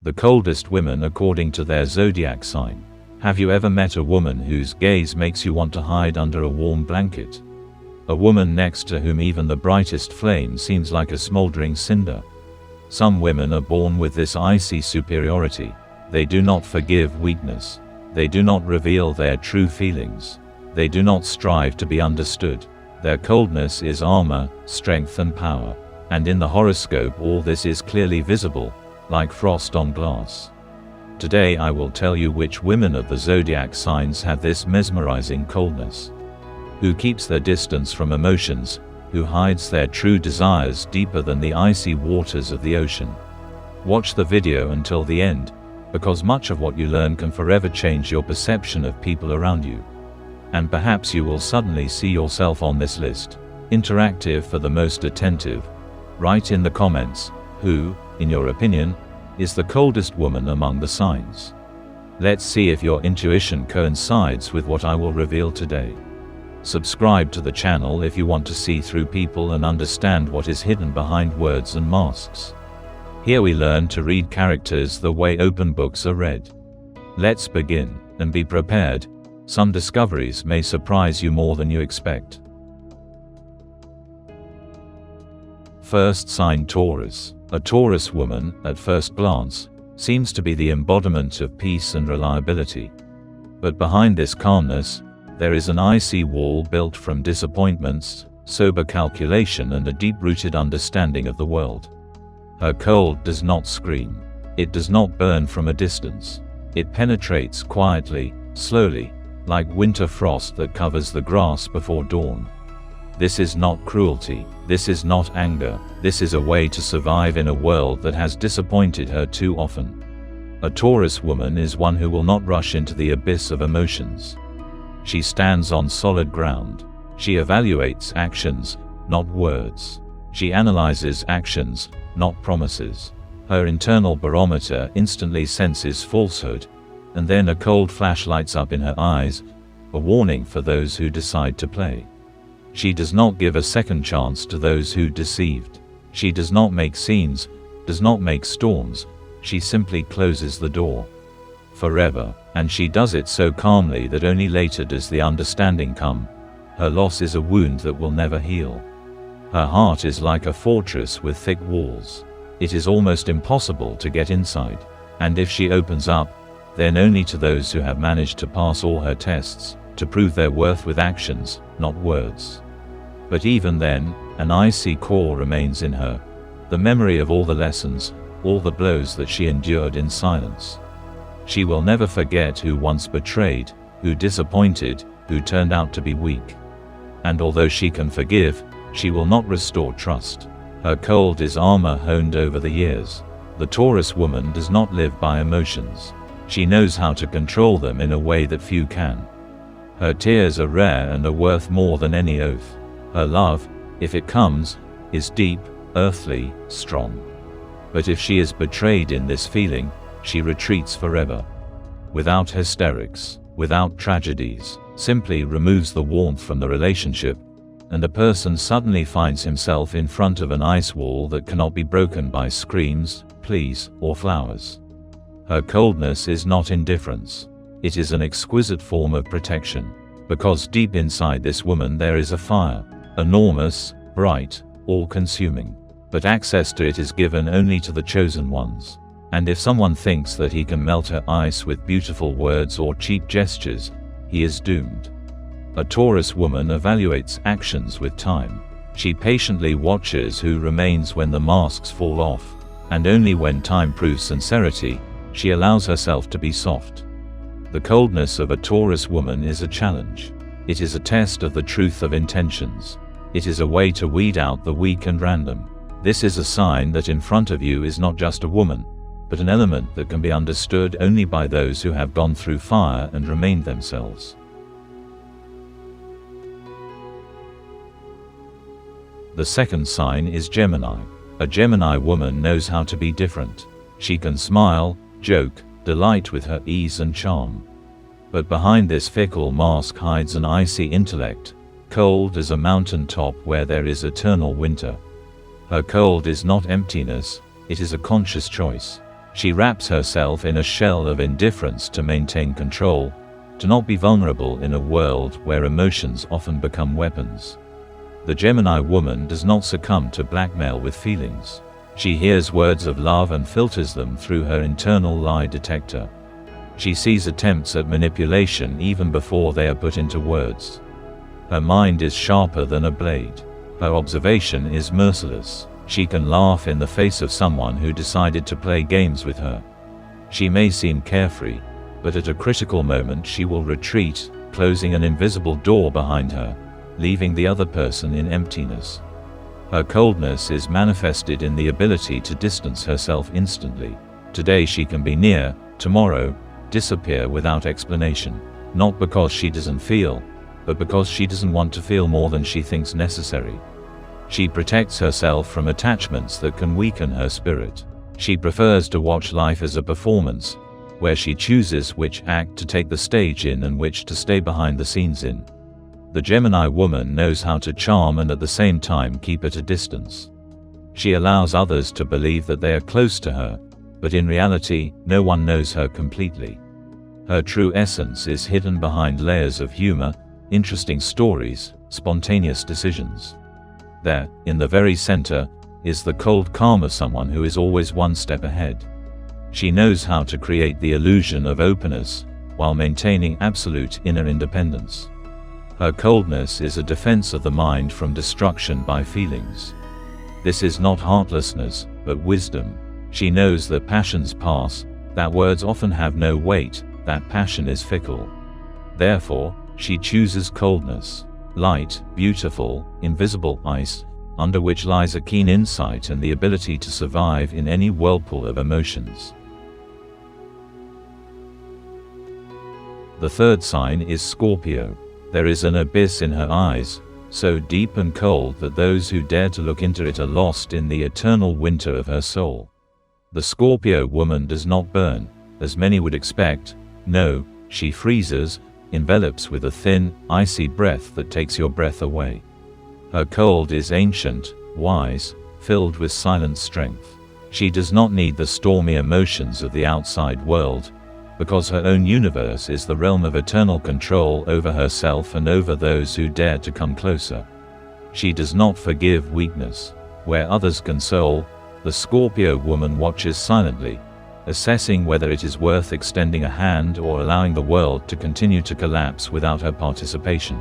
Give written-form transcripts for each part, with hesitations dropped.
The coldest women according to their zodiac sign. Have you ever met a woman whose gaze makes you want to hide under a warm blanket? A woman next to whom even the brightest flame seems like a smoldering cinder. Some women are born with this icy superiority. They do not forgive weakness. They do not reveal their true feelings. They do not strive to be understood. Their coldness is armor, strength and power. And in the horoscope all this is clearly visible, like frost on glass. Today I will tell you which women of the zodiac signs have this mesmerizing coldness. Who keeps their distance from emotions, who hides their true desires deeper than the icy waters of the ocean. Watch the video until the end, because much of what you learn can forever change your perception of people around you. And perhaps you will suddenly see yourself on this list. Interactive for the most attentive. Write in the comments, who, in your opinion, is the coldest woman among the signs. Let's see if your intuition coincides with what I will reveal today. Subscribe to the channel if you want to see through people and understand what is hidden behind words and masks. Here we learn to read characters the way open books are read. Let's begin, and be prepared. Some discoveries may surprise you more than you expect. First sign, Taurus. A Taurus woman, at first glance, seems to be the embodiment of peace and reliability. But behind this calmness, there is an icy wall built from disappointments, sober calculation and a deep-rooted understanding of the world. Her cold does not scream. It does not burn from a distance. It penetrates quietly, slowly, like winter frost that covers the grass before dawn. This is not cruelty. This is not anger. This is a way to survive in a world that has disappointed her too often. A Taurus woman is one who will not rush into the abyss of emotions. She stands on solid ground. She evaluates actions, not words. She analyzes actions, not promises. Her internal barometer instantly senses falsehood, and then a cold flash lights up in her eyes, a warning for those who decide to play. She does not give a second chance to those who deceived. She does not make scenes, does not make storms. She simply closes the door. Forever, and she does it so calmly that only later does the understanding come. Her loss is a wound that will never heal. Her heart is like a fortress with thick walls. It is almost impossible to get inside. And if she opens up, then only to those who have managed to pass all her tests, to prove their worth with actions, not words. But even then, an icy core remains in her. The memory of all the lessons, all the blows that she endured in silence. She will never forget who once betrayed, who disappointed, who turned out to be weak. And although she can forgive, she will not restore trust. Her cold is armor honed over the years. The Taurus woman does not live by emotions. She knows how to control them in a way that few can. Her tears are rare and are worth more than any oath. Her love, if it comes, is deep, earthly, strong. But if she is betrayed in this feeling, she retreats forever. Without hysterics, without tragedies, simply removes the warmth from the relationship, and a person suddenly finds himself in front of an ice wall that cannot be broken by screams, pleas, or flowers. Her coldness is not indifference. It is an exquisite form of protection. Because deep inside this woman there is a fire, enormous, bright, all-consuming. But access to it is given only to the chosen ones. And if someone thinks that he can melt her ice with beautiful words or cheap gestures, he is doomed. A Taurus woman evaluates actions with time. She patiently watches who remains when the masks fall off, and only when time proves sincerity, she allows herself to be soft. The coldness of a Taurus woman is a challenge. It is a test of the truth of intentions. It is a way to weed out the weak and random. This is a sign that in front of you is not just a woman, but an element that can be understood only by those who have gone through fire and remained themselves. The second sign is Gemini. A Gemini woman knows how to be different. She can smile, joke, delight with her ease and charm. But behind this fickle mask hides an icy intellect, cold as a mountain top where there is eternal winter. Her cold is not emptiness, it is a conscious choice. She wraps herself in a shell of indifference to maintain control, to not be vulnerable in a world where emotions often become weapons. The Gemini woman does not succumb to blackmail with feelings. She hears words of love and filters them through her internal lie detector. She sees attempts at manipulation even before they are put into words. Her mind is sharper than a blade. Her observation is merciless. She can laugh in the face of someone who decided to play games with her. She may seem carefree, but at a critical moment she will retreat, closing an invisible door behind her, leaving the other person in emptiness. Her coldness is manifested in the ability to distance herself instantly. Today she can be near, tomorrow, disappear without explanation. Not because she doesn't feel, but because she doesn't want to feel more than she thinks necessary. She protects herself from attachments that can weaken her spirit. She prefers to watch life as a performance, where she chooses which act to take the stage in and which to stay behind the scenes in. The Gemini woman knows how to charm and at the same time keep at a distance. She allows others to believe that they are close to her, but in reality, no one knows her completely. Her true essence is hidden behind layers of humor, interesting stories, spontaneous decisions. There, in the very center, is the cold calm of someone who is always one step ahead. She knows how to create the illusion of openness, while maintaining absolute inner independence. Her coldness is a defense of the mind from destruction by feelings. This is not heartlessness, but wisdom. She knows that passions pass, that words often have no weight, that passion is fickle. Therefore, she chooses coldness. Light, beautiful, invisible ice, under which lies a keen insight and the ability to survive in any whirlpool of emotions. The third sign is Scorpio. There is an abyss in her eyes, so deep and cold that those who dare to look into it are lost in the eternal winter of her soul. The Scorpio woman does not burn, as many would expect. No, she freezes, envelops with a thin, icy breath that takes your breath away. Her cold is ancient, wise, filled with silent strength. She does not need the stormy emotions of the outside world, because her own universe is the realm of eternal control over herself and over those who dare to come closer. She does not forgive weakness. Where others console, the Scorpio woman watches silently, assessing whether it is worth extending a hand or allowing the world to continue to collapse without her participation.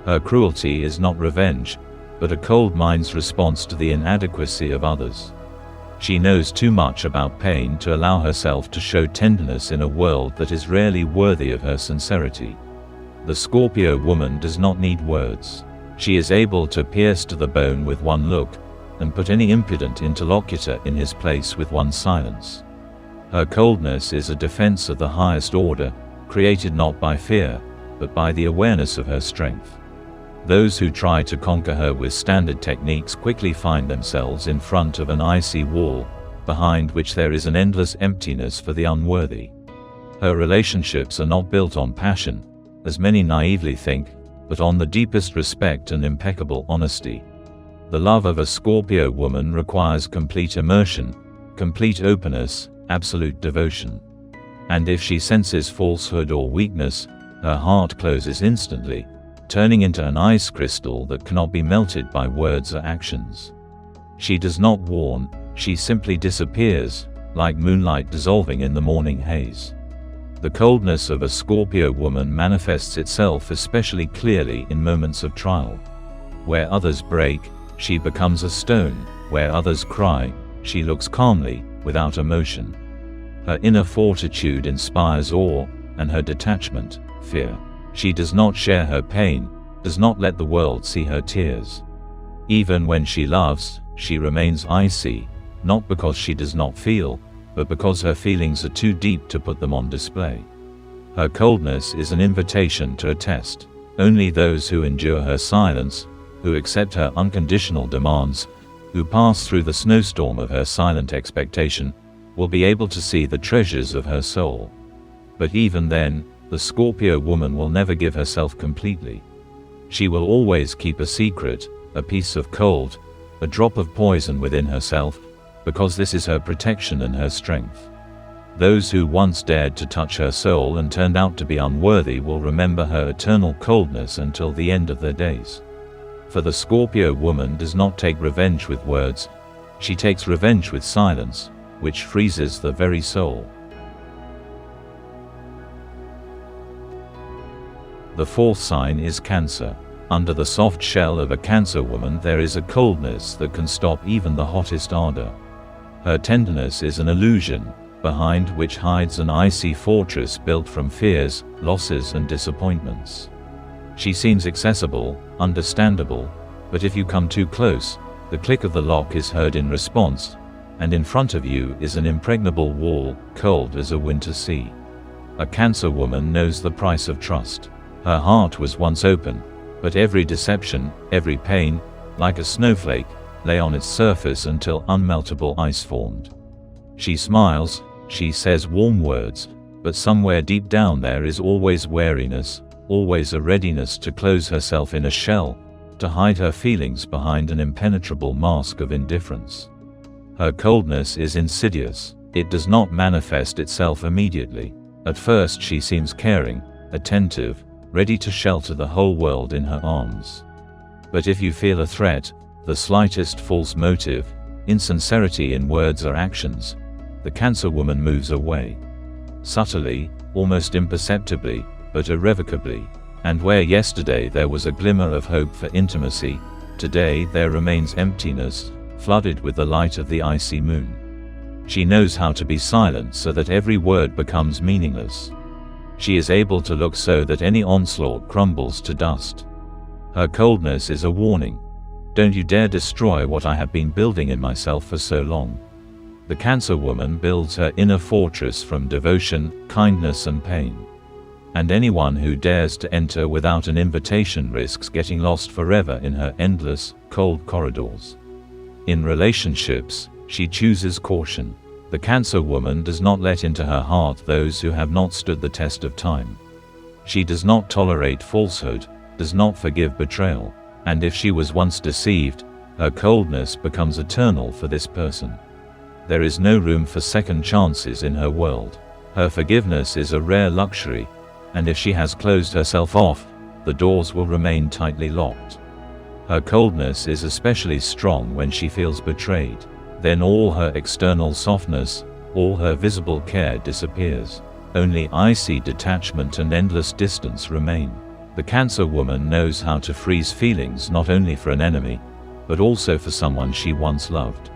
Her cruelty is not revenge, but a cold mind's response to the inadequacy of others. She knows too much about pain to allow herself to show tenderness in a world that is rarely worthy of her sincerity. The Scorpio woman does not need words. She is able to pierce to the bone with one look, and put any impudent interlocutor in his place with one silence. Her coldness is a defense of the highest order, created not by fear, but by the awareness of her strength. Those who try to conquer her with standard techniques quickly find themselves in front of an icy wall, behind which there is an endless emptiness for the unworthy. Her relationships are not built on passion, as many naively think, but on the deepest respect and impeccable honesty. The love of a Scorpio woman requires complete immersion, complete openness, absolute devotion. And if she senses falsehood or weakness, her heart closes instantly, turning into an ice crystal that cannot be melted by words or actions. She does not warn, she simply disappears, like moonlight dissolving in the morning haze. The coldness of a Scorpio woman manifests itself especially clearly in moments of trial. Where others break, she becomes a stone. Where others cry, she looks calmly, without emotion. Her inner fortitude inspires awe, and her detachment, fear. She does not share her pain, does not let the world see her tears. Even when she loves, she remains icy, not because she does not feel, but because her feelings are too deep to put them on display. Her coldness is an invitation to a test. Only those who endure her silence, who accept her unconditional demands, who pass through the snowstorm of her silent expectation, will be able to see the treasures of her soul. But even then, the Scorpio woman will never give herself completely. She will always keep a secret, a piece of cold, a drop of poison within herself, because this is her protection and her strength. Those who once dared to touch her soul and turned out to be unworthy will remember her eternal coldness until the end of their days. For the Scorpio woman does not take revenge with words, she takes revenge with silence, which freezes the very soul. The fourth sign is Cancer. Under the soft shell of a Cancer woman there is a coldness that can stop even the hottest ardor. Her tenderness is an illusion, behind which hides an icy fortress built from fears, losses and disappointments. She seems accessible, understandable, but if you come too close, the click of the lock is heard in response, and in front of you is an impregnable wall, cold as a winter sea. A Cancer woman knows the price of trust. Her heart was once open, but every deception, every pain, like a snowflake, lay on its surface until unmeltable ice formed. She smiles, she says warm words, but somewhere deep down there is always wariness, always a readiness to close herself in a shell, to hide her feelings behind an impenetrable mask of indifference. Her coldness is insidious. It does not manifest itself immediately. At first she seems caring, attentive, ready to shelter the whole world in her arms. But if you feel a threat, the slightest false motive, insincerity in words or actions, the Cancer woman moves away. Subtly, almost imperceptibly, but irrevocably. And where yesterday there was a glimmer of hope for intimacy, today there remains emptiness, flooded with the light of the icy moon. She knows how to be silent so that every word becomes meaningless. She is able to look so that any onslaught crumbles to dust. Her coldness is a warning. Don't you dare destroy what I have been building in myself for so long. The Cancer woman builds her inner fortress from devotion, kindness and pain. And anyone who dares to enter without an invitation risks getting lost forever in her endless, cold corridors. In relationships, she chooses caution. The Cancer woman does not let into her heart those who have not stood the test of time. She does not tolerate falsehood, does not forgive betrayal, and if she was once deceived, her coldness becomes eternal for this person. There is no room for second chances in her world. Her forgiveness is a rare luxury, and if she has closed herself off, the doors will remain tightly locked. Her coldness is especially strong when she feels betrayed. Then all her external softness, all her visible care disappears. Only icy detachment and endless distance remain. The Cancer woman knows how to freeze feelings not only for an enemy, but also for someone she once loved.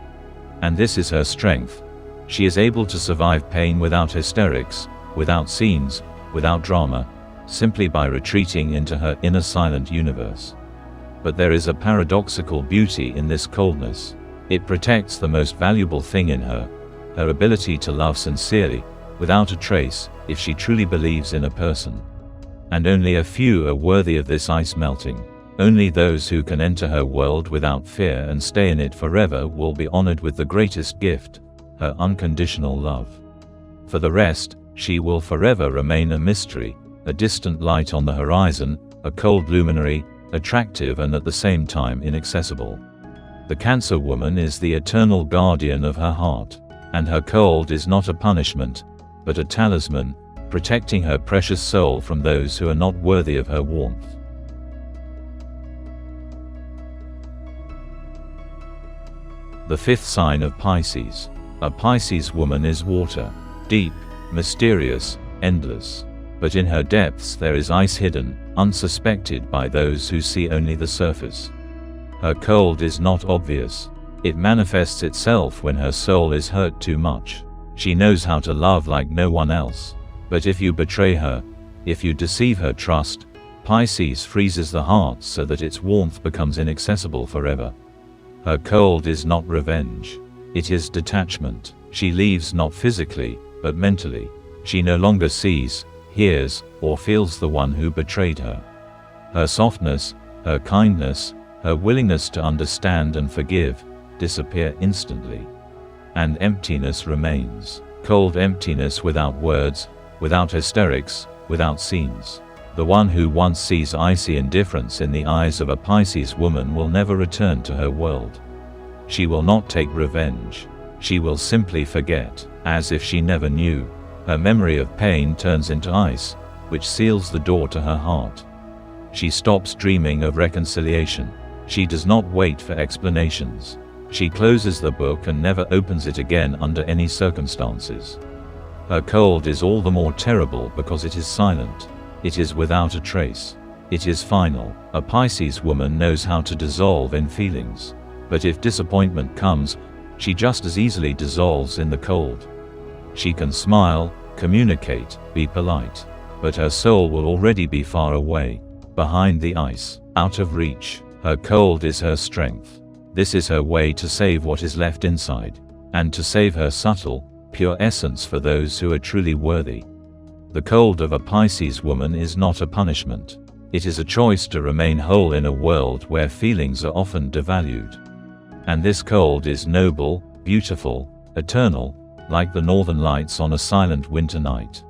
And this is her strength. She is able to survive pain without hysterics, without scenes, without drama, simply by retreating into her inner silent universe. But there is a paradoxical beauty in this coldness. It protects the most valuable thing in her, her ability to love sincerely, without a trace, if she truly believes in a person. And only a few are worthy of this ice melting. Only those who can enter her world without fear and stay in it forever will be honored with the greatest gift, her unconditional love. For the rest, she will forever remain a mystery, a distant light on the horizon, a cold luminary, attractive and at the same time inaccessible. The Cancer woman is the eternal guardian of her heart, and her cold is not a punishment, but a talisman, protecting her precious soul from those who are not worthy of her warmth. The fifth sign of Pisces. A Pisces woman is water, deep, mysterious, endless. But in her depths there is ice hidden, unsuspected by those who see only the surface. Her cold is not obvious. It manifests itself when her soul is hurt too much. She knows how to love like no one else. But if you betray her, if you deceive her trust, Pisces freezes the heart so that its warmth becomes inaccessible forever. Her cold is not revenge. It is detachment. She leaves not physically, but mentally. She no longer sees, hears, or feels the one who betrayed her. Her softness, her kindness, her willingness to understand and forgive, disappear instantly. And emptiness remains. Cold emptiness without words, without hysterics, without scenes. The one who once sees icy indifference in the eyes of a Pisces woman will never return to her world. She will not take revenge. She will simply forget, as if she never knew. Her memory of pain turns into ice, which seals the door to her heart. She stops dreaming of reconciliation. She does not wait for explanations. She closes the book and never opens it again under any circumstances. Her cold is all the more terrible because it is silent. It is without a trace. It is final. A Pisces woman knows how to dissolve in feelings. But if disappointment comes, she just as easily dissolves in the cold. She can smile, communicate, be polite. But her soul will already be far away, behind the ice, out of reach. Her cold is her strength. This is her way to save what is left inside, and to save her subtle, pure essence for those who are truly worthy. The cold of a Pisces woman is not a punishment. It is a choice to remain whole in a world where feelings are often devalued. And this cold is noble, beautiful, eternal, like the northern lights on a silent winter night.